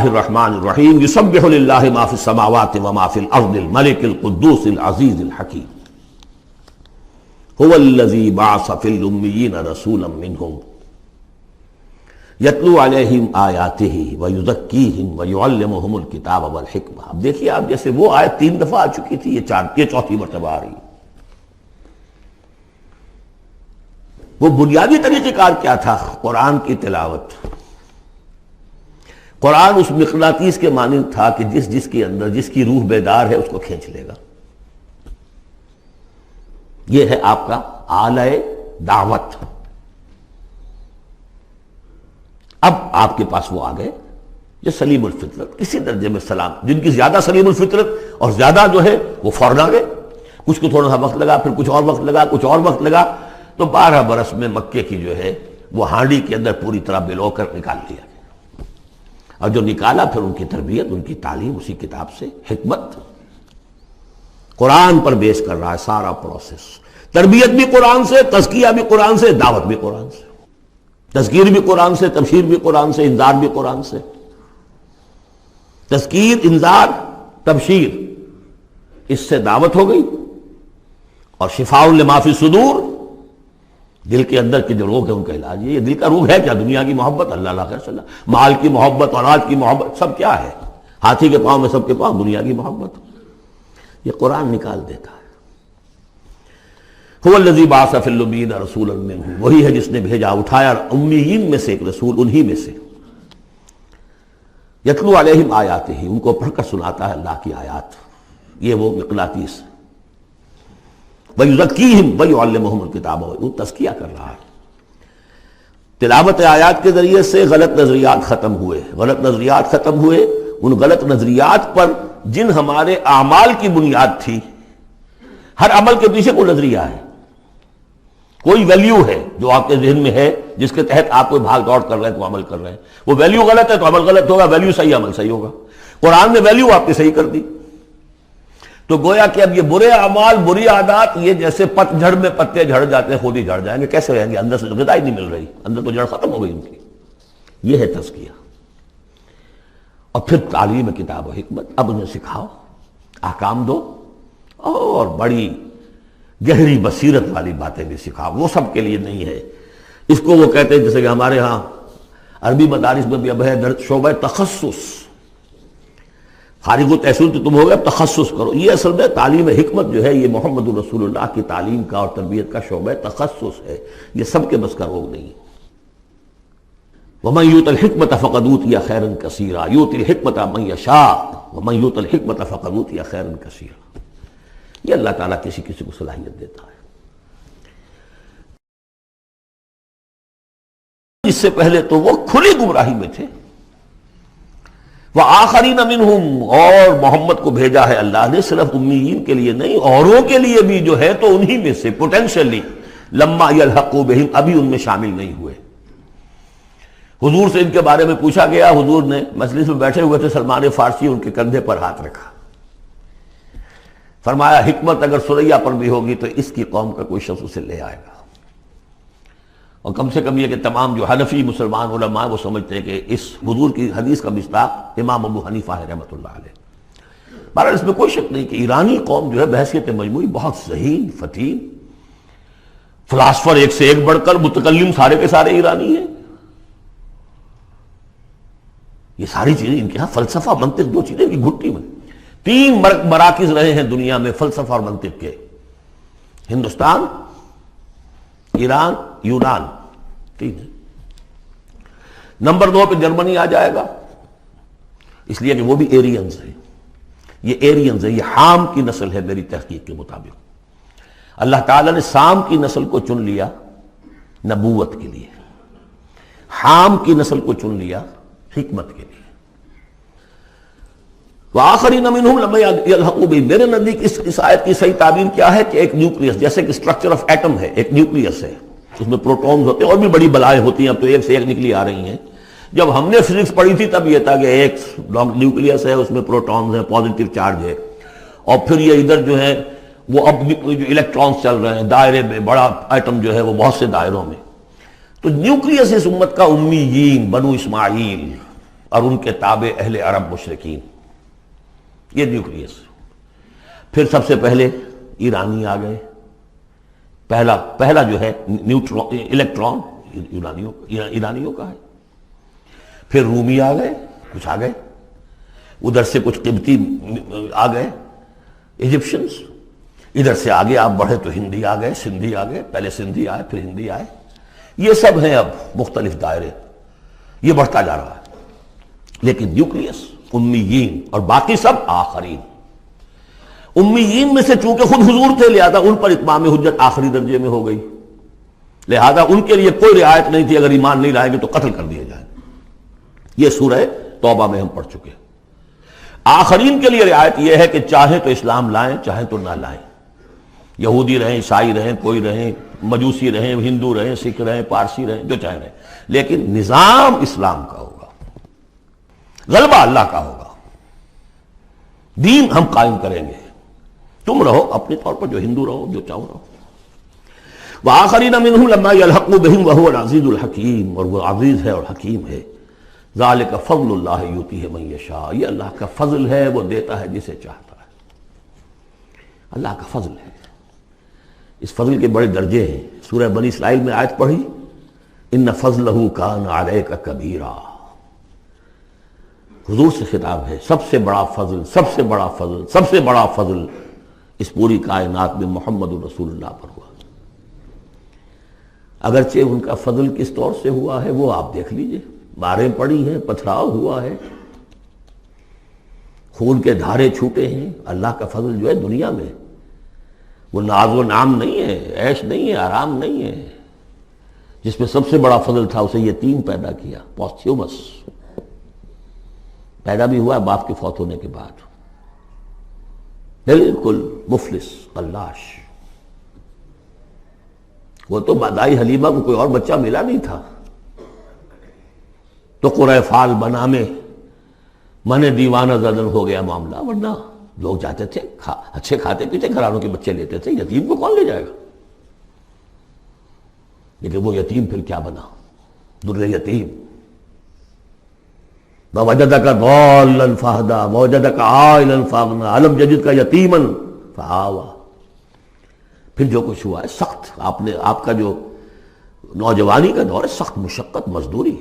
الرحمن الرحیم یسبح للہ ما فی السماوات وما فی الارض الملک القدوس العزیز الحکیم هو الذی بعث فی الامیین رسولا منہم یتلو علیہم آیاتہ ویزکیہم ویعلمہم الکتاب والحکمہ۔ اب دیکھیے آپ، جیسے وہ آیت 3 دفعہ آ چکی تھی، یہ چوتھی مرتبہ آ رہی ہے۔ وہ بنیادی طریقہ کار کیا تھا؟ قرآن کی تلاوت۔ قرآن اس مقناطیس کے مانند تھا کہ جس کے اندر جس کی روح بیدار ہے اس کو کھینچ لے گا۔ یہ ہے آپ کا آلہ دعوت۔ اب آپ کے پاس وہ آ گئے جو سلیم الفطرت، کسی درجے میں سلام، جن کی زیادہ سلیم الفطرت اور زیادہ جو ہے وہ فوراً آ گئے۔ کچھ کو تھوڑا سا وقت لگا، پھر کچھ اور وقت لگا، کچھ اور وقت لگا، تو 12 برس میں مکے کی جو ہے وہ ہانڈی کے اندر پوری طرح بلو کر نکال لیا گیا۔ اور جو نکالا پھر ان کی تربیت، ان کی تعلیم اسی کتاب سے، حکمت قرآن پر بیس کر رہا ہے سارا پروسیس۔ تربیت بھی قرآن سے، تزکیہ بھی قرآن سے، دعوت بھی قرآن سے، تذکیر بھی قرآن سے، تبشیر بھی قرآن سے، انذار بھی قرآن سے۔ تذکیر، انذار، تبشیر، اس سے دعوت ہو گئی، اور شفاء لما فی الصدور، دل کے اندر کے جو روگ ہے ان کا علاج۔ یہ دل کا روگ ہے کیا؟ دنیا کی محبت، اللہ خیر صلی اللہ، مال کی محبت، اولاد کی محبت، سب کیا ہے؟ ہاتھی کے پاؤں میں سب کے پاؤں دنیا کی محبت۔ یہ قرآن نکال دیتا ہے۔ هو الذی بعث فی الامیین رسولا منہم، وہی ہے جس نے بھیجا، اٹھایا امیین میں سے ایک رسول، انہی میں سے۔ یتلو علیہم آیاتہ، ان کو پڑھ کر سناتا ہے اللہ کی آیات، یہ وہ مقناطیس۔ وَيُزَكِّيهِمْ وَيُعَلِّمُهُمُ الْكِتَابَ، وہ تزکیہ کر رہا ہے۔ تلاوت آیات کے ذریعے سے غلط نظریات ختم ہوئے، غلط نظریات ختم ہوئے۔ ان غلط نظریات پر جن ہمارے اعمال کی بنیاد تھی، ہر عمل کے پیچھے کوئی نظریہ ہے، کوئی ویلیو ہے جو آپ کے ذہن میں ہے، جس کے تحت آپ کوئی بھاگ دوڑ کر رہے ہیں، تو عمل کر رہے ہیں۔ وہ ویلیو غلط ہے تو عمل غلط ہوگا، ویلیو صحیح عمل صحیح ہوگا۔ قرآن نے ویلیو آپ کی صحیح کر دی، تو گویا کہ اب یہ برے اعمال، بری عادات، یہ جیسے پت جھڑ میں پتے جھڑ جاتے ہیں، خود ہی جھڑ جائیں گے، کیسے رہیں گے؟ اندر سے تو غذا ہی نہیں مل رہی، اندر تو جڑ ختم ہو گئی ان کی۔ یہ ہے تزکیہ۔ اور پھر تعلیم کتاب و حکمت، اب انہیں سکھاؤ، احکام دو، اور بڑی گہری بصیرت والی باتیں بھی سکھاؤ۔ وہ سب کے لیے نہیں ہے۔ اس کو وہ کہتے ہیں، جیسے کہ ہمارے ہاں عربی مدارس میں بھی اب ہے شعبہ تخصص، فارغ التحصیل تو تم ہو گئے، اب تخصص کرو۔ یہ اصل میں تعلیم حکمت جو ہے، یہ محمد رسول اللہ کی تعلیم کا اور تربیت کا شعبہ تخصص ہے، یہ سب کے بس کا روگ نہیں۔ وَمَن يُؤْتَ الْحِكْمَةَ فَقَدْ أُوتِيَ خَيْرًا كَثِيرًا يُؤْتِي الْحِكْمَةَ مَن يَشَاءُ وَمَن يُؤْتَ الْحِكْمَةَ فَقَدْ أُوتِيَ خَيْرًا كَثِيرًا۔ یہ اللہ تعالیٰ کسی کسی کو صلاحیت دیتا ہے۔ اس سے پہلے تو وہ کھلی گمراہی میں تھے۔ وَآخَرِينَ مِنْهُمْ، اور محمد کو بھیجا ہے اللہ نے صرف امیین کے لیے نہیں، اوروں کے لیے بھی جو ہے تو انہی میں سے پوٹینشلی، لَمَّا يَلْحَقُوا بِهِمْ، ابھی ان میں شامل نہیں ہوئے۔ حضور سے ان کے بارے میں پوچھا گیا، حضور نے مجلس میں بیٹھے ہوئے تھے، سلمان فارسی ان کے کندھے پر ہاتھ رکھا، فرمایا حکمت اگر سریا پر بھی ہوگی تو اس کی قوم کا کوئی شخص اسے لے آئے گا۔ اور کم سے کم یہ کہ تمام جو حنفی مسلمان علماء وہ سمجھتے ہیں کہ اس حضور کی حدیث کا مصداق امام ابو حنیفہ ہے رحمۃ اللہ علیہ۔ بہرحال اس میں کوئی شک نہیں کہ ایرانی قوم جو ہے بحیثیت مجموعی بہت ذہین، فتین، فلاسفر ایک سے ایک بڑھ کر، متکلم سارے کے سارے ایرانی ہیں۔ یہ ساری چیزیں ان کے ہاں فلسفہ، منطق، دو چیزیں کی گھٹی میں۔ 3 مراکز رہے ہیں دنیا میں فلسفہ اور منطق کے، ہندوستان، ایران، یونان، 3 ہے۔ نمبر 2 پہ جرمنی آ جائے گا، اس لیے کہ وہ بھی ایرینز ہیں۔ یہ ایرینز ہیں، یہ حام کی نسل ہے میری تحقیق کے مطابق۔ اللہ تعالیٰ نے سام کی نسل کو چن لیا نبوت کے لیے، حام کی نسل کو چن لیا حکمت کے لیے۔ وآخرین منہم لما یلحقوا بہم، میرے نزدیک اس آیت کی صحیح تعبیر کیا ہے کہ ایک نیوکلیس، جیسے کہ اسٹرکچر آف ایٹم ہے، ایک نیوکلیس ہے، اس میں پروٹونز ہوتے ہیں، اور بھی بڑی بلائیں ہوتی ہیں، اب تو ایک سے ایک نکلی آ رہی ہیں۔ جب ہم نے فزکس پڑھی تھی تب یہ تھا کہ ایک نیوکلیس ہے، اس میں پروٹونز ہیں، پازیٹیو چارج ہے، اور پھر یہ ادھر جو ہے وہ اب جو الیکٹرانز چل رہے ہیں دائرے میں، بڑا ایٹم جو ہے وہ بہت سے دائروں میں۔ تو نیوکلیس اس امت کا امیین، بنو اسماعیل، اور ان کے تابع اہل عرب مشرکین، یہ نیوکلیس۔ پھر سب سے پہلے ایرانی آ گئے، پہلا جو ہے نیوٹرون الیکٹران ایرانیوں کا ہے۔ پھر رومی آ گئے، کچھ آ گئے ادھر سے، کچھ قبطی آ گئے ایجپشنز، ادھر سے آگے آپ بڑھے تو ہندی آ گئے، سندھی آ گئے، پہلے سندھی آئے پھر ہندی آئے، یہ سب ہیں اب مختلف دائرے، یہ بڑھتا جا رہا ہے۔ لیکن نیوکلیس امیین اور باقی سب آخرین۔ امیین میں سے چونکہ خود حضور تھے لہذا ان پر اتمام حجت آخری درجے میں ہو گئی، لہذا ان کے لیے کوئی رعایت نہیں تھی، اگر ایمان نہیں لائیں گے تو قتل کر دیا جائے۔ یہ سورہ توبہ میں ہم پڑھ چکے۔ آخرین کے لیے رعایت یہ ہے کہ چاہیں تو اسلام لائیں چاہیں تو نہ لائیں، یہودی رہیں، عیسائی رہیں، کوئی رہیں، مجوسی رہیں، ہندو رہیں، سکھ رہیں، پارسی رہیں، جو چاہیں رہیں، لیکن نظام اسلام کا ہوگا، غلبہ اللہ کا ہوگا، دین ہم قائم کریں گے، تم رہو اپنے طور پر جو ہندو رہو، جو چاہو رہو۔ وآخرین منہم لما یلحقوا بہم وہو العزیز الحکیم، اور وہ عزیز ہے اور حکیم ہے۔ ذالک فضل اللہ یؤتیہ من یشاء، یہ اللہ کا فضل ہے، وہ دیتا ہے جسے چاہتا ہے، اللہ کا فضل ہے۔ اس فضل کے بڑے درجے ہیں۔ سورہ بنی اسرائیل میں آیت پڑھی، ان فضلہ کان علیک کبیرا، حضور سے خطاب ہے، سب سے بڑا فضل، سب سے بڑا فضل، سب سے بڑا فضل اس پوری کائنات میں محمد رسول اللہ پر ہوا۔ اگرچہ ان کا فضل کس طور سے ہوا ہے وہ آپ دیکھ لیجئے، ماریں پڑی ہیں، پتھراؤ ہوا ہے، خون کے دھارے چھوٹے ہیں۔ اللہ کا فضل جو ہے دنیا میں وہ ناز و نام نہیں ہے، عیش نہیں ہے، آرام نہیں ہے۔ جس میں سب سے بڑا فضل تھا اسے یتیم پیدا کیا، پوستھیومس پیدا بھی ہوا باپ کے فوت ہونے کے بعد، بالکل مفلس قلاش۔ وہ تو مادائی حلیمہ کو کوئی اور بچہ ملا نہیں تھا تو قرۂ فال بنا میں من دیوانہ زدن ہو گیا معاملہ، ورنہ لوگ جاتے تھے، اچھے کھاتے پیتے گھرانوں کے بچے لیتے تھے، یتیم کو کون لے جائے گا؟ لیکن وہ یتیم پھر کیا بنا؟ در یتیم۔ وَوَجَدَكَ ضَالًّا فَهَدَىٰ وَوَجَدَكَ عَائِلًا فَأَغْنَىٰ أَلَمْ يَجِدْكَ يَتِيمًا فَآوَىٰ۔ پھر جو کچھ ہوا ہے سخت، آپ کا جو نوجوانی کا دور ہے، سخت مشقت مزدوری۔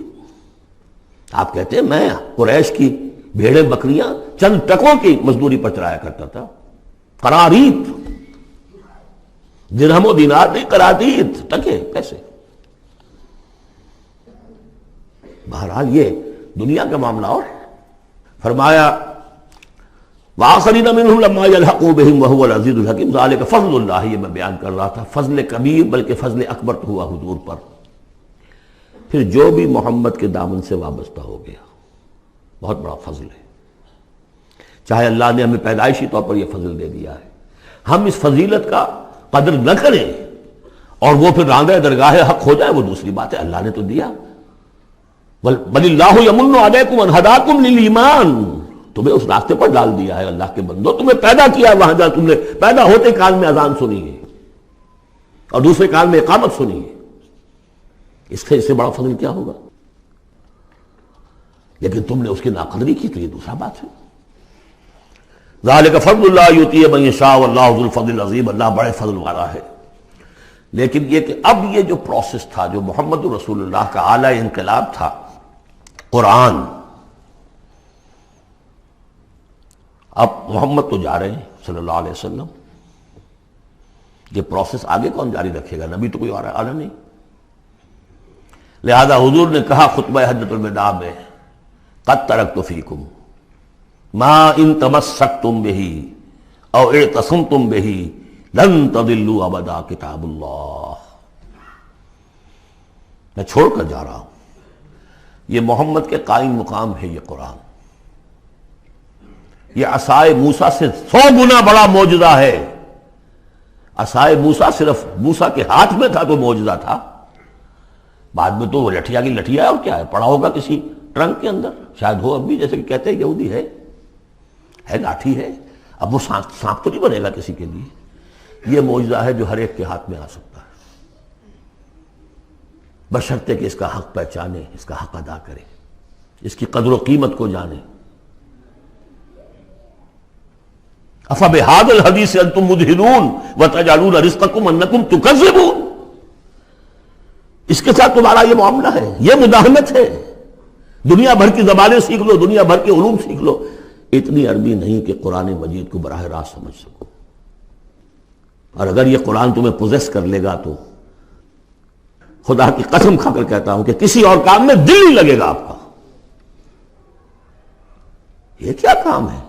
آپ کہتے ہیں میں قریش کی بھیڑیں بکریاں چند ٹکوں کی مزدوری پر چلایا کرتا تھا، قرارید، درہم و دینار نہیں، قرارید، ٹکے پیسے۔ بہرحال یہ دنیا کا معاملہ اور فرمایا وآخرین منہم لما یلحقوا بہم وہو العزیز الحکیم، ذالک فضل اللہ، یہ میں بیان کر رہا تھا، فضل کبیر بلکہ فضل اکبر تو ہوا حضور پر۔ پھر جو بھی محمد کے دامن سے وابستہ ہو گیا، بہت بڑا فضل ہے۔ چاہے اللہ نے ہمیں پیدائشی طور پر یہ فضل دے دیا ہے، ہم اس فضیلت کا قدر نہ کریں اور وہ پھر راندہ درگاہ حق ہو جائے وہ دوسری بات ہے، اللہ نے تو دیا۔ بل اللہ یمن علیکم ان ہداکم للایمان، تمہیں اس راستے پر ڈال دیا ہے اللہ کے بندو، تمہیں پیدا کیا وہاں جہاں تم نے پیدا ہوتے کال میں اذان سنی ہے اور دوسرے کال میں اقامت سنی ہے، اس سے بڑا فضل کیا ہوگا؟ لیکن تم نے اس کی ناقدری کی تو یہ دوسرا بات ہے۔ ذالک فضل اللہ یؤتی من یشاء واللہ ذو الفضل العظیم، اللہ بڑے فضل والا ہے۔ لیکن یہ کہ اب یہ جو پروسیس تھا، جو محمد رسول اللہ کا اعلی انقلاب تھا، قرآن، اب محمد تو جا رہے ہیں صلی اللہ علیہ وسلم، یہ پروسیس آگے کون جاری رکھے گا؟ نبی تو کوئی اور آنا نہیں۔ لہذا حضور نے کہا خطبہ حجۃ الوداع میں، قد ترکت فیکم ما ان تمسکتم بہ او اعتصمتم بہ لن تضلوا ابدا کتاب اللہ، میں چھوڑ کر جا رہا ہوں، یہ محمد کے قائم مقام ہے یہ قرآن، یہ عصائے موسیٰ سے 100 گنا بڑا معجزہ ہے۔ عصائے موسیٰ صرف موسیٰ کے ہاتھ میں تھا تو معجزہ تھا، بعد میں تو وہ لٹھیا کی لٹھیا ہے، اور کیا ہے، پڑا ہوگا کسی ٹرنک کے اندر، شاید ہو اب بھی، جیسے کہ کہتے ہیں یہودی ہے لاٹھی ہے، اب وہ سانپ تو نہیں بنے گا کسی کے لیے۔ یہ معجزہ ہے جو ہر ایک کے ہاتھ میں آ سکتا ہے، بشرطے کہ اس کا حق پہچانے، اس کا حق ادا کرے۔ اس کی قدر و قیمت کو جانیں. افبہذا الحدیث انتم مدہنون وتجعلون رزقکم انکم تکذبون. اس کے ساتھ تمہارا یہ معاملہ ہے، یہ مداہنت ہے. دنیا بھر کی زبانیں سیکھ لو، دنیا بھر کے علوم سیکھ لو، اتنی عربی نہیں کہ قرآن مجید کو براہ راست سمجھ سکو. اور اگر یہ قرآن تمہیں پوزیس کر لے گا تو خدا کی قسم کھا کر کہتا ہوں کہ کسی اور کام میں دل نہیں لگے گا آپ کا. یہ کیا کام ہے؟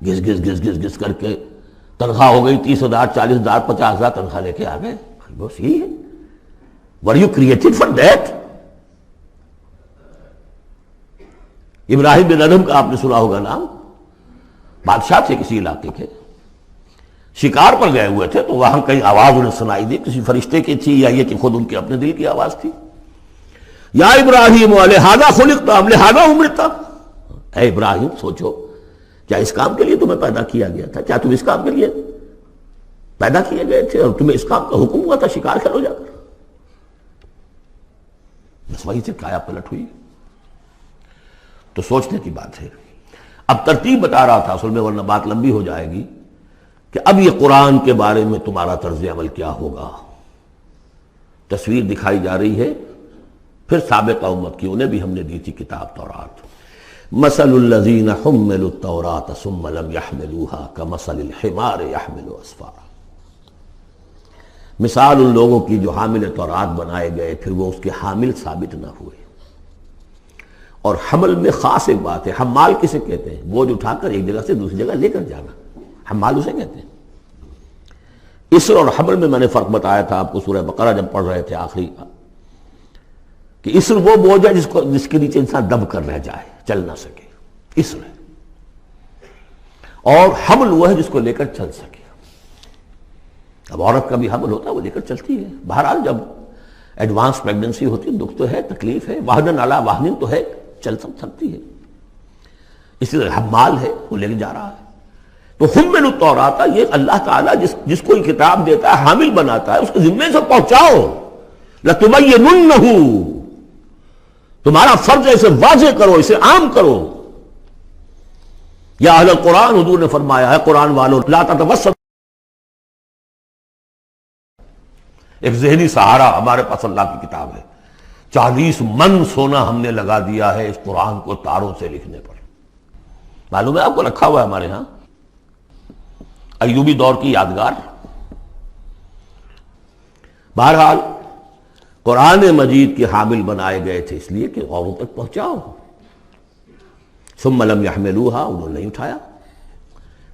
گس گس گس گس گس کر کے تنخواہ ہو گئی 30,000 40,000 50,000 تنخواہ لے کے آ گئے. بس یہی ہے. Were you created for that? ابراہیم بن ادھم کا آپ نے سنا ہوگا نام. بادشاہ تھے کسی علاقے کے، شکار پر گئے ہوئے تھے، تو وہاں کہیں آواز انہیں سنائی دی، کسی فرشتے کی تھی یا یہ کہ خود ان کے اپنے دل کی آواز تھی. یا ابراہیم لہذا خلقت ام لہذا امرت. اے ابراہیم سوچو، کیا اس کام کے لیے تمہیں پیدا کیا گیا تھا؟ کیا تم اس کام کے لیے پیدا کیے گئے تھے اور تمہیں اس کام کا حکم ہوا تھا شکار کھیلو جا کر؟ بس وہی سے کایا پلٹ ہوئی. تو سوچنے کی بات ہے. اب ترتیب بتا رہا تھا اصل میں، ورنہ بات لمبی ہو جائے گی، کہ اب یہ قرآن کے بارے میں تمہارا طرز عمل کیا ہوگا. تصویر دکھائی جا رہی ہے پھر سابقہ امت کی، انہیں بھی ہم نے دی تھی کتاب تورات. مثل الذین حملوا التوراۃ ثم لم يحملوها كمثل الحمار يحمل اسفارا. مثال ان لوگوں کی جو حامل تورات بنائے گئے پھر وہ اس کے حامل ثابت نہ ہوئے. اور حمل میں خاص ایک بات ہے، حمال کسے کہتے ہیں؟ بوجھ اٹھا کر ایک جگہ سے دوسری جگہ لے کر جانا، حمال اسے کہتے ہیں. اسر اور حمل میں نے فرق بتایا تھا آپ کو سورہ بقرہ جب پڑھ رہے تھے آخری، کہ اسر وہ بوجھ ہے جس کے نیچے انسان دب کر رہ جائے، چل نہ سکے، اسر ہے. اور حمل وہ ہے جس کو لے کر چل سکے. اب عورت کا بھی حمل ہوتا ہے، وہ لے کر چلتی ہے. بہرحال جب ایڈوانس پریگننسی ہوتی ہے، دکھ تو ہے، تکلیف ہے، واہنن علی واہنن تو ہے، چل سکتی ہے. اسی طرح حمال ہے، وہ لے کے جا رہا ہے. تو حملوا التوراۃ، یہ اللہ تعالیٰ جس کو یہ کتاب دیتا ہے، حامل بناتا ہے، اس کے ذمے سے پہنچاؤ. لتبیننہ، تمہارا فرض ہے اسے واضح کرو، اسے عام کرو. یا اہل القرآن، حضور نے فرمایا ہے قرآن والوں، لا تتوسط. ایک ذہنی سہارا ہمارے پاس اللہ کی کتاب ہے. 40 من سونا ہم نے لگا دیا ہے اس قرآن کو تاروں سے لکھنے پر. معلوم ہے آپ کو، رکھا ہوا ہے ہمارے ہاں، ایوبی دور کی یادگار. بہرحال قرآن مجید کے حامل بنائے گئے تھے اس لیے کہ اوروں تک پہنچاؤ. ثم لم يحملوها، انہوں نے نہیں اٹھایا.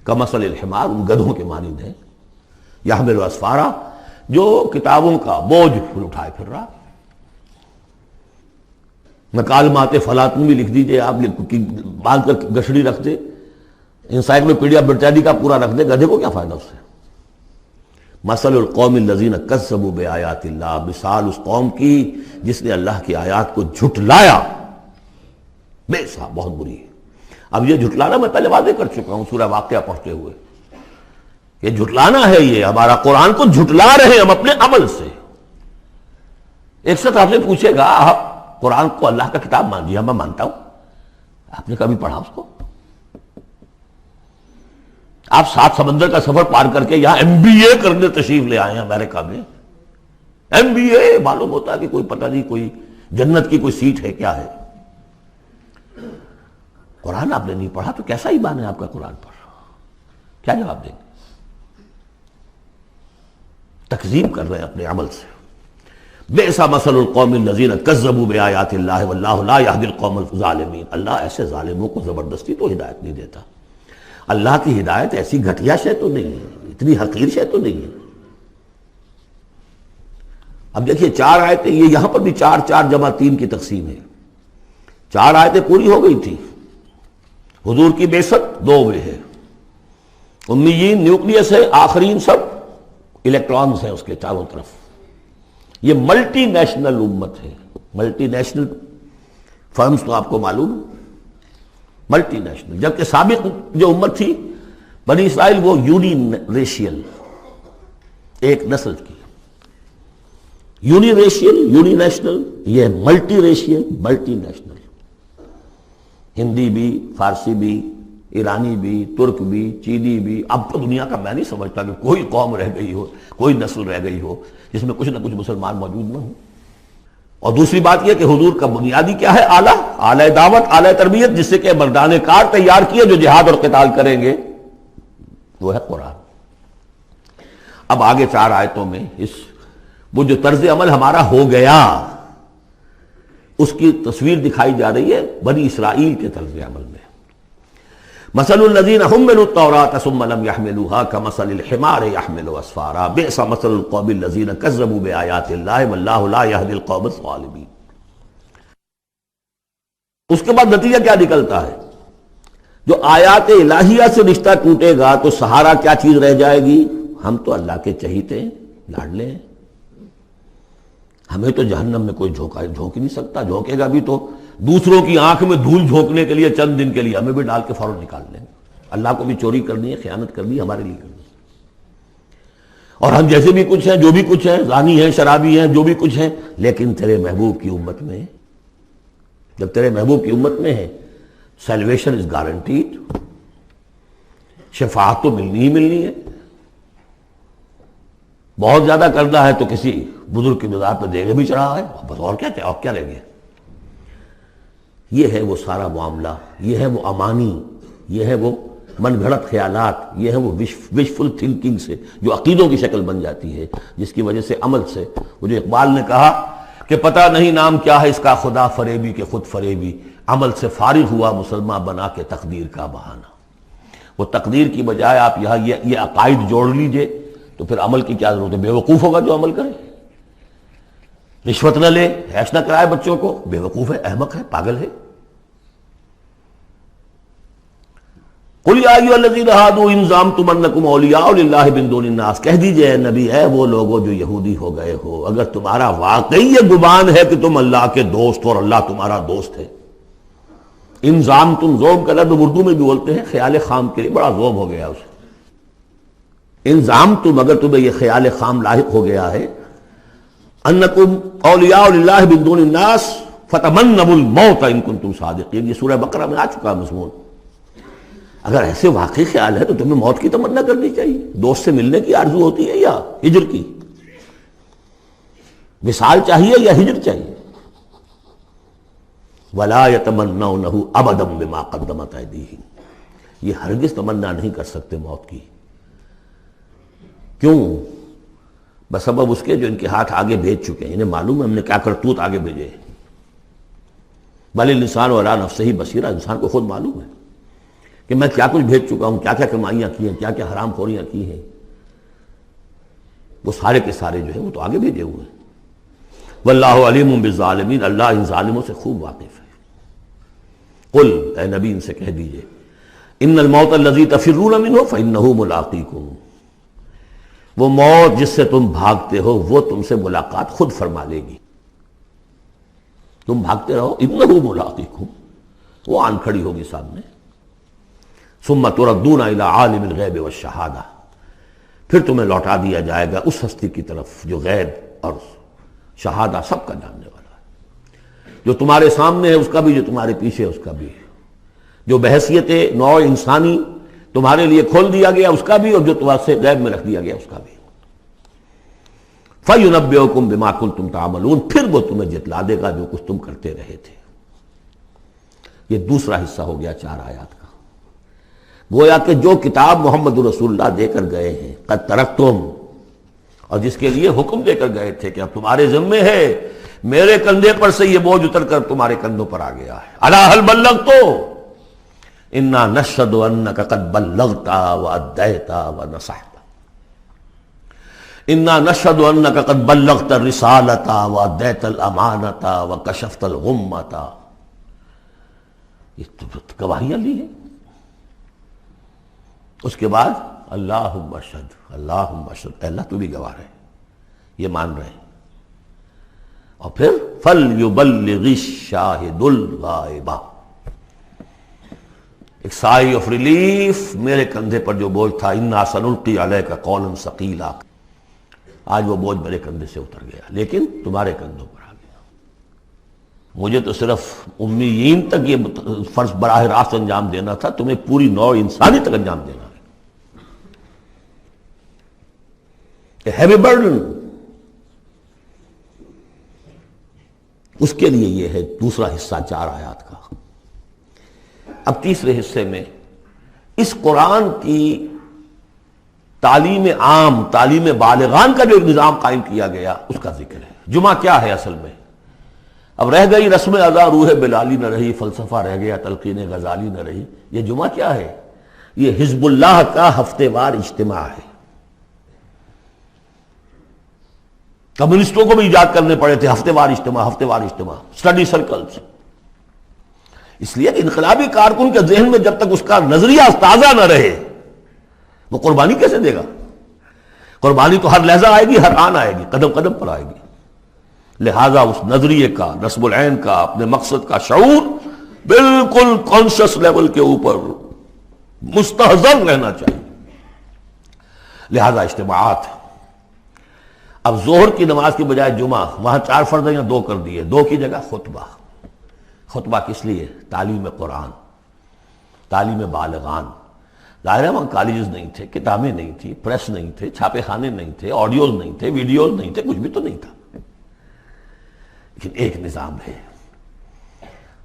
کمثل الحمار، ان گدھوں کے مانند ہیں. يحمل اسفارا، جو کتابوں کا بوجھ اٹھائے پھر رہا. مکالمات فلاطن بھی لکھ دیجئے آپ، باندھ کر گشڑی رکھ دے، انسائکلوپیڈیا برٹانیکا پورا رکھ دے، گدھے کو کیا فائدہ اس سے. مثل القوم الذین کذبوا بآیات اللہ، مثال اس قوم کی جس نے اللہ کی آیات کو جھٹلایا. بے سا، بہت بری ہے. اب یہ جھٹلانا میں پہلے واضح کر چکا ہوں سورہ واقعہ پڑھتے ہوئے، یہ جھٹلانا ہے. یہ ہمارا قرآن کو جھٹلا رہے ہیں ہم اپنے عمل سے. ایک شخص آپ سے پوچھے گا آپ قرآن کو اللہ کا کتاب مان جی؟ میں مانتا ہوں. آپ نے کبھی پڑھا اس کو؟ آپ 7 سمندر کا سفر پار کر کے یہاں MBA کرنے تشریف لے آئے ہیں امریکہ میں. MBA معلوم ہوتا ہے کہ کوئی پتہ نہیں، کوئی جنت کی کوئی سیٹ ہے، کیا ہے. قرآن آپ نے نہیں پڑھا تو کیسا ایمان ہے آپ کا قرآن پر؟ کیا جواب دیں گے؟ تکذیب کر رہے ہیں اپنے عمل سے. بئس مثل القوم الذین کذبوا بآیات اللہ واللہ لا یہدی القوم الظالمین. اللہ ایسے ظالموں کو زبردستی تو ہدایت نہیں دیتا. اللہ کی ہدایت ایسی گھٹیا شے تو نہیں ہے، اتنی حقیر شے تو نہیں ہے. اب دیکھیے 4 آیتیں، یہ یہاں پر بھی 4 4 جمع 3 کی تقسیم ہے. 4 آیتیں پوری ہو گئی تھی. حضور کی بعثت 2 میں ہے. امیین نیوکلیس ہے، آخرین سب الیکٹرانز ہیں اس کے چاروں طرف. یہ ملٹی نیشنل امت ہے. ملٹی نیشنل فرمز تو آپ کو معلوم، ملٹی نیشنل. جبکہ سابق جو امت تھی بنی اسرائیل، وہ یونی ریشیل، ایک نسل کی. یونی ریشیل، یونی نیشنل، یہ multi racial, multi national. Hindi بھی، فارسی بھی، ایرانی بھی، ترک بھی، چینی بھی. اب تو دنیا کا میں نہیں سمجھتا کہ کوئی قوم رہ گئی ہو، کوئی نسل رہ گئی ہو جس میں کچھ نہ کچھ مسلمان موجود نہ ہوں. اور دوسری بات یہ کہ حضور کا بنیادی کیا ہے؟ اعلیٰ دعوت، اعلیٰ تربیت، جس سے کہ مردان کار تیار کیے جو جہاد اور قتال کریں گے، وہ ہے قرآن. اب آگے 4 آیتوں میں وہ جو طرز عمل ہمارا ہو گیا اس کی تصویر دکھائی جا رہی ہے بنی اسرائیل کے طرز عمل میں. مثل الذین حملوا التوراۃ ثم لم يحملوها كمثل الحمار يحمل اسفارا بئس مثل القوم الذین كذبوا بآیات اللہ واللہ لا يهدی القوم الظالمین. اس کے بعد نتیجہ کیا نکلتا ہے؟ جو آیات الہیہ سے رشتہ ٹوٹے گا تو سہارا کیا چیز رہ جائے گی؟ ہم تو اللہ کے چہیتے ہیں، لاڈلے ہیں، ہمیں تو جہنم میں کوئی جھونک ہی نہیں سکتا. جھونکے گا بھی تو دوسروں کی آنکھ میں دھول جھونکنے کے لیے چند دن کے لیے، ہمیں بھی ڈال کے فوراً نکال لیں. اللہ کو بھی چوری کرنی ہے، خیانت کرنی ہے، ہمارے لیے کرنی ہے. اور ہم جیسے بھی کچھ ہیں، جو بھی کچھ ہیں، زانی ہیں، شرابی ہیں، جو بھی کچھ ہیں، لیکن تیرے محبوب کی امت میں، جب تیرے محبوب کی امت میں ہے سیلویشن از گارنٹیڈ. شفاعت تو ملنی ہی ملنی ہے. بہت زیادہ کرنا ہے تو کسی بزرگ کی مزار پہ دیگے بھی چڑھا ہے، بس اور کیا رہ گیا. یہ ہے وہ سارا معاملہ، یہ ہے وہ امانی، یہ ہے وہ من گھڑت خیالات، یہ ہے وہ وشفل تھنکنگ سے جو عقیدوں کی شکل بن جاتی ہے، جس کی وجہ سے عمل سے، وہ جو اقبال نے کہا کہ پتہ نہیں نام کیا ہے اس کا، خدا فریبی کہ خود فریبی، عمل سے فارغ ہوا مسلمان بنا کے تقدیر کا بہانہ. وہ تقدیر کی بجائے آپ یہاں یہ عقائد جوڑ لیجئے تو پھر عمل کی کیا ضرورت ہے؟ بے وقوف ہوگا جو عمل کرے. رشوت نہ لے، حیش نہ کرائے بچوں کو، بے وقوف ہے، احمق ہے، پاگل ہے. قل یا ایھا الذین ھادوا ان زعمتم انکم اولیاء للہ من دون الناس، کہہ دیجئے اے نبی، اے وہ لوگو جو یہودی ہو گئے ہو، اگر تمہارا واقعی یہ گمان ہے کہ تم اللہ کے دوست اور اللہ تمہارا دوست ہے. ان زعمتم، زوم کا لفظ اردو میں بھی بولتے ہیں خیال خام کے لیے، بڑا زوم ہو گیا اسے. ان زعمتم، اگر تمہیں یہ خیال خام لاحق ہو گیا ہے، انکم اولیاء للہ من دون الناس فتمنوا الموت ان کنتم صادقین، یہ سورہ بقرہ میں آ چکا مضمون. اگر ایسے واقعی خیال ہے تو تمہیں موت کی تمنا کرنی چاہیے. دوست سے ملنے کی آرزو ہوتی ہے یا ہجر کی؟ وصال چاہیے یا ہجر چاہیے؟ وَلَا يَتَمَنَّوْنَهُ أَبَدًا بِمَا قَدَّمَتْ أَيْدِيهِمْ، یہ ہرگز تمنا نہیں کر سکتے موت کی. کیوں؟ بسبب اس کے جو ان کے ہاتھ آگے بھیج چکے ہیں. انہیں معلوم ہے ہم نے کیا کرتوت آگے بھیجے. بل الانسان علی نفسہ بصیرہ، انسان کو خود معلوم ہے کہ میں کیا کچھ بھیج چکا ہوں، کیا کیا کمائیاں کی ہیں، کیا کیا حرام خوریاں کی ہیں. وہ سارے کے سارے جو ہیں وہ تو آگے بھیجے ہوئے ہیں. واللہ علیم بالظالمین، اللہ ان ظالموں سے خوب واقف ہے. قل، اے نبی ان سے کہہ دیجئے، ان الموت الذی تفرون منہ فانہ ملاقیکم، وہ موت جس سے تم بھاگتے ہو وہ تم سے ملاقات خود فرما لے گی. تم بھاگتے رہو، انہ ملاقیکم، وہ آن کھڑی ہوگی سامنے. ثم تردون الی عالم الغیب والشہادہ، پھر تمہیں لوٹا دیا جائے گا اس ہستی کی طرف جو غیب اور شہادہ سب کا جاننے والا ہے. جو تمہارے سامنے ہے اس کا بھی، جو تمہارے پیچھے ہے اس کا بھی، جو بحیثیت نوع انسانی تمہارے لیے کھول دیا گیا اس کا بھی، اور جو تمہارے سے غیب میں رکھ دیا گیا اس کا بھی. فَيُنَبِّئُكُم بِمَا كُنتُمْ تَعْمَلُونَ، پھر وہ تمہیں جتلا دے گا جو کچھ تم کرتے رہے تھے. یہ دوسرا حصہ ہو گیا 4 آیات کا. گویا کہ جو کتاب محمد رسول اللہ دے کر گئے ہیں، قد ترکتم، اور جس کے لیے حکم دے کر گئے تھے کہ اب تمہارے ذمے ہے، میرے کندھے پر سے یہ بوجھ اتر کر تمہارے کندھوں پر آ گیا ہے. الا هل بلغت انا نشهد انك قد بلغت واديت ونصحت، انا نشهد انك قد بلغت الرسالة واديت الامانة وكشفت الغمة. یہ تو گواہیاں لی ہیں. اس کے بعد اللہم اشہد، اللہم اشہد، اے اللہ تو بھی گواہ ہے، یہ مان رہے ہیں. اور پھر فَلْيُبَلِّغِ الشَّاهِدُ الْغَائِبَ، ایک سائی آف ریلیف. میرے کندھے پر جو بوجھ تھا، اِنَّا سَنُلْقِي عَلَيْكَ قَوْلًا ثَقِيلًا، آج وہ بوجھ میرے کندھے سے اتر گیا لیکن تمہارے کندھوں پر آ گیا. مجھے تو صرف امیین تک یہ فرض براہ راست انجام دینا تھا، تمہیں پوری نوع انسانی تک انجام دینا ہے۔ ہیوی برڈن، اس کے لیے یہ ہے دوسرا حصہ 4 آیات کا۔ اب تیسرے حصے میں اس قرآن کی تعلیم عام، تعلیم بالغان کا جو ایک نظام قائم کیا گیا اس کا ذکر ہے۔ جمعہ کیا ہے اصل میں؟ اب رہ گئی رسم ادا روح بلالی نہ رہی، فلسفہ رہ گیا تلقین غزالی نہ رہی، یہ جمعہ کیا ہے؟ یہ حزب اللہ کا ہفتے وار اجتماع ہے۔ کمیونسٹوں کو بھی ایجاد کرنے پڑے تھے ہفتے وار اجتماع، ہفتے وار اجتماع، اسٹڈی سرکلز، اس لیے کہ انقلابی کارکن کے ذہن میں جب تک اس کا نظریہ تازہ نہ رہے وہ قربانی کیسے دے گا؟ قربانی تو ہر لحظہ آئے گی، ہر آن آئے گی، قدم قدم پر آئے گی۔ لہذا اس نظریے کا، نصب العین کا، اپنے مقصد کا شعور بالکل کانشس لیول کے اوپر مستحضر رہنا چاہیے۔ لہذا اجتماعات، اب ظہر کی نماز کی بجائے جمعہ، وہاں 4 فرض یا 2 کر دیے، 2 کی جگہ خطبہ۔ خطبہ کس لیے؟ تعلیم قرآن، تعلیم بالغان۔ ظاہر ہے وہاں کالجز نہیں تھے، کتابیں نہیں تھی، پریس نہیں تھے، چھاپے خانے نہیں تھے، آڈیوز نہیں تھے، ویڈیوز نہیں تھے، کچھ بھی تو نہیں تھا، لیکن ایک نظام ہے۔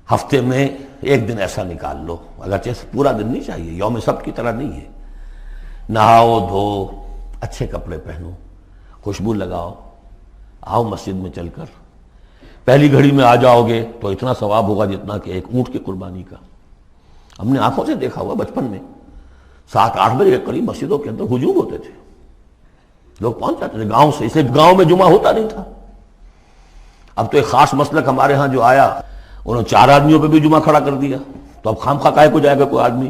ہفتے میں ایک دن ایسا نکال لو، اگرچہ پورا دن نہیں چاہیے، یوم سبت کی طرح نہیں ہے، نہاؤ دھو، اچھے کپڑے پہنو، خوشبو لگاؤ، آؤ مسجد میں چل کر، پہلی گھڑی میں آ جاؤ گے تو اتنا ثواب ہوگا جتنا کہ ایک اونٹ کی قربانی کا۔ ہم نے آنکھوں سے دیکھا ہوا بچپن میں 7-8 بجے کے قریب مسجدوں کے اندر ہجوم ہوتے تھے، لوگ پہنچ جاتے تھے گاؤں سے، اس لیے گاؤں میں جمعہ ہوتا نہیں تھا۔ اب تو ایک خاص مسلک ہمارے ہاں جو آیا، انہوں نے 4 آدمیوں پہ بھی جمعہ کھڑا کر دیا، تو اب خام خواہ کاہے کو جائے گا کوئی آدمی؟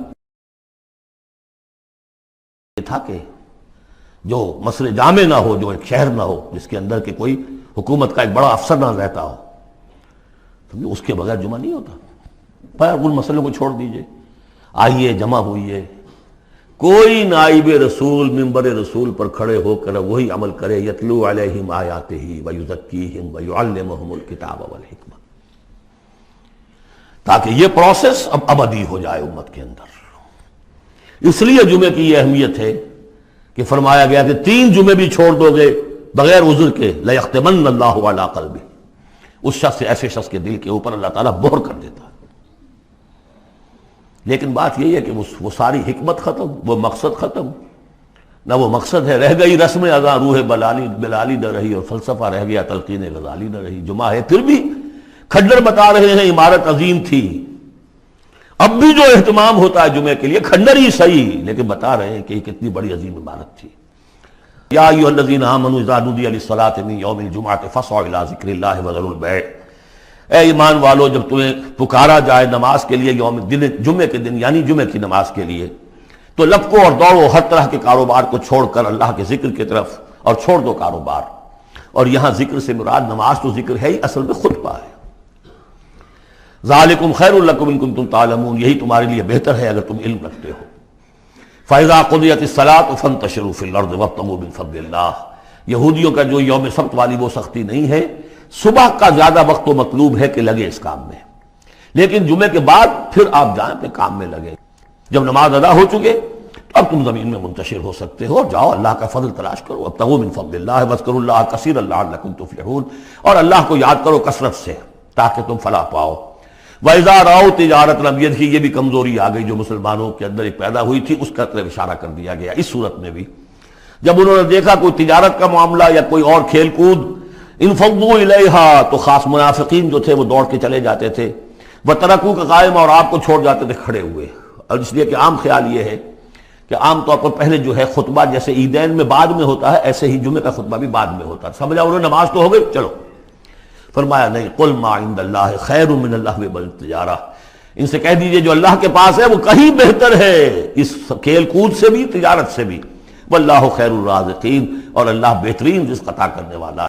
یہ تھا کہ جو مسئلے جامع نہ ہو، جو ایک شہر نہ ہو جس کے اندر کہ کوئی حکومت کا ایک بڑا افسر نہ رہتا ہو، تو اس کے بغیر جمعہ نہیں ہوتا۔ پر ان مسئلوں کو چھوڑ دیجئے، آئیے جمع ہوئیے، کوئی نائب رسول منبر رسول پر کھڑے ہو کر وہی عمل کرے، یتلو علیہم آیاتہ ویزکیہم ویعلمہم الکتاب والحکمہ، تاکہ یہ پروسیس اب ابدی ہو جائے امت کے اندر۔ اس لیے جمعے کی یہ اہمیت ہے کہ فرمایا گیا کہ 3 جمعے بھی چھوڑ دو گے بغیر عذر کے، لَيَخْتِمَنَّ اللَّهُ عَلَىٰ قَلْبِهِ، اس شخص سے، ایسے شخص کے دل کے اوپر اللہ تعالیٰ مہر کر دیتا ہے۔ لیکن بات یہی ہے کہ وہ ساری حکمت ختم، وہ مقصد ختم، نہ وہ مقصد ہے، رہ گئی رسم ادا روح بلالی نہ رہی، اور فلسفہ رہ گیا تلقین غزالی نہ رہی۔ جمعہ ہے پھر بھی کھنڈر بتا رہے ہیں عمارت عظیم تھی، اب بھی جو اہتمام ہوتا ہے جمعے کے لیے کھنڈر ہی صحیح، لیکن بتا رہے ہیں کہ یہ کتنی بڑی عظیم عمارت تھی۔ یا ایھا الذین آمنوا اذا نودی للصلاۃ من یوم الجمعۃ فاسعوا الی ذکر اللہ وذروا البیع، اے ایمان والو جب تمہیں پکارا جائے نماز کے لیے یوم دن، جمعے کے دن یعنی جمعے کی نماز کے لیے، تو لپکو اور دوڑو ہر طرح کے کاروبار کو چھوڑ کر اللہ کے ذکر کی طرف، اور چھوڑ دو کاروبار۔ اور یہاں ذکر سے مراد نماز تو ذکر ہے ہی، اصل میں خطبہ ہے۔ ذالکم خیر لکم ان کنتم تعلمون، یہی تمہارے لیے بہتر ہے اگر تم علم رکھتے ہو۔ فاذا قضیت الصلاۃ فانتشروا فی الارض وابتغوا من فضل اللہ، یہودیوں کا جو یوم سبت والی وہ سختی نہیں ہے، صبح کا زیادہ وقت تو مطلوب ہے کہ لگے اس کام میں، لیکن جمعے کے بعد پھر آپ جائیں اپنے کام میں لگے۔ جب نماز ادا ہو چکے تو اب تم زمین میں منتشر ہو سکتے ہو، جاؤ اللہ کا فضل تلاش کرو، وابتغوا من فضل اللہ واذکروا اللہ کثیرا لعلکم تفلحون، اور اللہ کو یاد کرو کثرت سے تاکہ تم فلاح پاؤ۔ وَإِذَا رَأَوْا تِجَارَةً، اب یہ یہ بھی کمزوری آ گئی جو مسلمانوں کے اندر ایک پیدا ہوئی تھی، اس کا طرف اشارہ کر دیا گیا اس صورت میں بھی۔ جب انہوں نے دیکھا کوئی تجارت کا معاملہ یا کوئی اور کھیل کود، انفضوا الیہا، تو خاص منافقین جو تھے وہ دوڑ کے چلے جاتے تھے، وترکوک قائما، اور آپ کو چھوڑ جاتے تھے کھڑے ہوئے۔ اور اس لیے کہ عام خیال یہ ہے کہ عام طور پر پہلے جو ہے خطبہ جیسے عیدین میں بعد میں ہوتا ہے، ایسے ہی جمعے کا خطبہ بھی بعد میں ہوتا ہے، سمجھا انہوں نے نماز تو ہو گئی چلو۔ فرمایا نہیں، قل ما عند اللہ خیر من اللہو والتجارہ، ان سے کہہ دیجئے جو اللہ کے پاس ہے وہ کہیں بہتر ہے اس کھیل کود سے بھی، تجارت سے بھی۔ واللہ خیر الرازقین، اور اللہ بہترین رزق عطا کرنے والا ہے۔